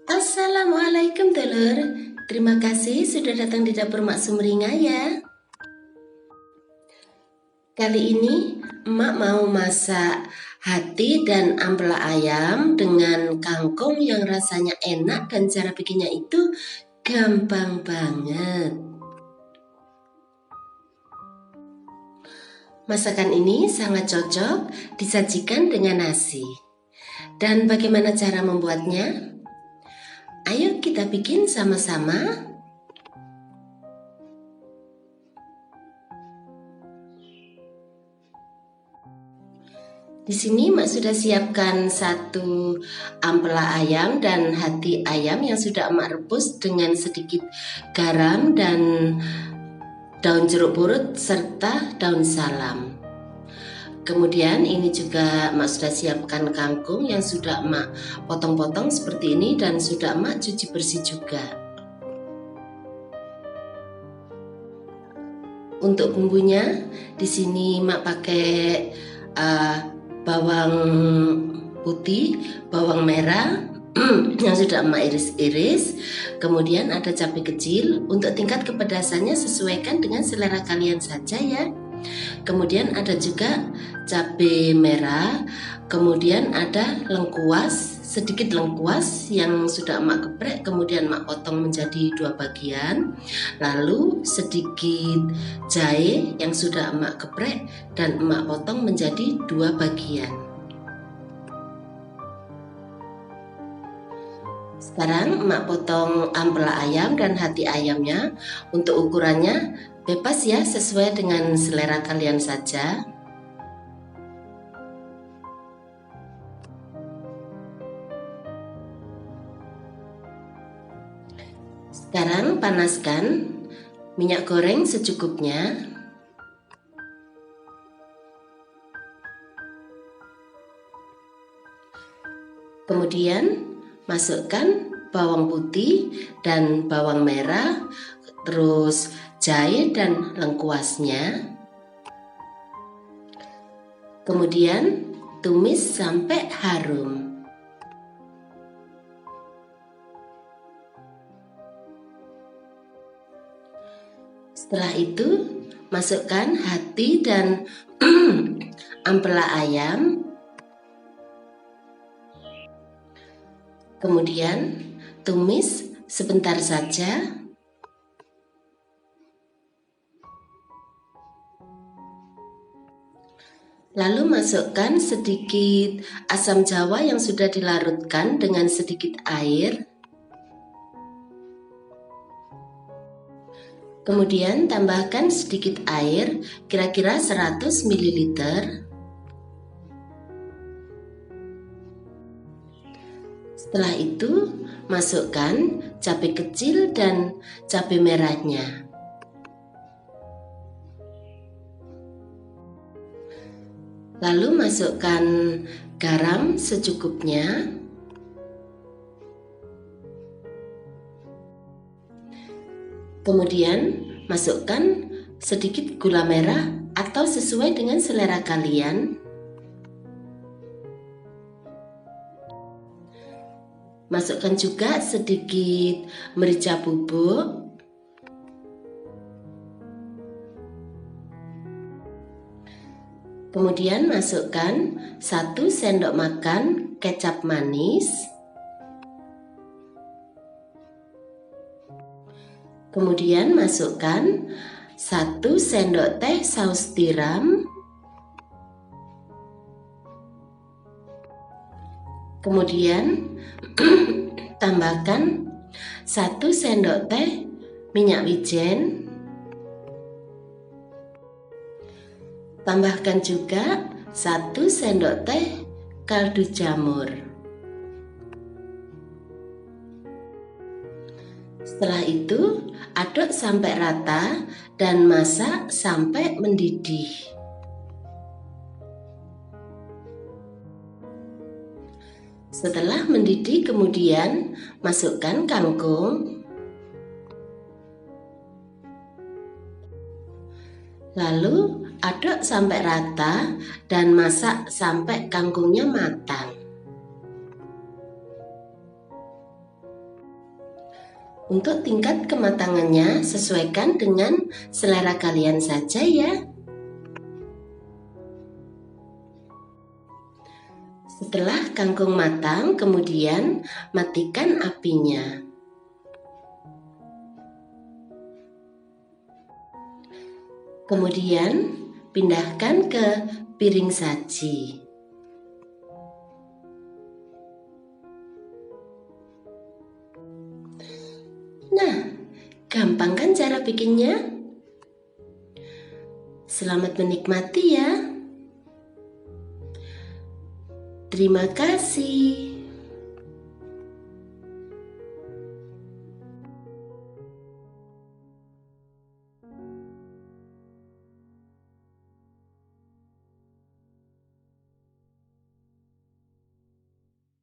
Assalamualaikum telur. Terima kasih sudah datang di dapur Mak Sumringah ya. Kali ini emak mau masak hati dan ampela ayam dengan kangkung yang rasanya enak dan cara bikinnya itu gampang banget. Masakan ini sangat cocok disajikan dengan nasi. Dan bagaimana cara membuatnya? Ayo kita bikin sama-sama. Di sini Mak sudah siapkan satu ampela ayam dan hati ayam yang sudah Mak rebus dengan sedikit garam dan daun jeruk purut serta daun salam. Kemudian ini juga Mak sudah siapkan kangkung yang sudah Mak potong-potong seperti ini dan sudah Mak cuci bersih juga. Untuk bumbunya di sini Mak pakai bawang putih, bawang merah yang sudah Mak iris-iris. Kemudian ada cabai kecil. Untuk tingkat kepedasannya sesuaikan dengan selera kalian saja ya. Kemudian ada juga cabai merah, kemudian ada lengkuas, sedikit lengkuas yang sudah Mak geprek, kemudian Mak potong menjadi 2 bagian. Lalu sedikit jahe yang sudah Mak geprek dan Mak potong menjadi 2 bagian. Sekarang Mak potong ampela ayam dan hati ayamnya. Untuk ukurannya bebas ya, sesuai dengan selera kalian saja. Sekarang panaskan minyak goreng secukupnya. Kemudian masukkan bawang putih dan bawang merah, terus jahe dan lengkuasnya. Kemudian tumis sampai harum. Setelah itu masukkan hati dan ampela ayam. Kemudian tumis sebentar saja. Lalu masukkan sedikit asam jawa yang sudah dilarutkan dengan sedikit air. Kemudian tambahkan sedikit air, kira-kira 100 ml. Setelah itu masukkan cabai kecil dan cabai merahnya. Lalu masukkan garam secukupnya. Kemudian masukkan sedikit gula merah atau sesuai dengan selera kalian. Masukkan juga sedikit merica bubuk. Kemudian masukkan 1 sendok makan kecap manis. Kemudian masukkan 1 sendok teh saus tiram. Kemudian tambahkan 1 sendok teh minyak wijen. Tambahkan juga 1 sendok teh kaldu jamur. Setelah itu aduk sampai rata dan masak sampai mendidih. Setelah mendidih kemudian masukkan kangkung. Lalu aduk sampai rata dan masak sampai kangkungnya matang. Untuk tingkat kematangannya sesuaikan dengan selera kalian saja ya. Setelah kangkung matang, kemudian matikan apinya. Kemudian pindahkan ke piring saji. Nah, gampang kan cara bikinnya? Selamat menikmati ya. Terima kasih.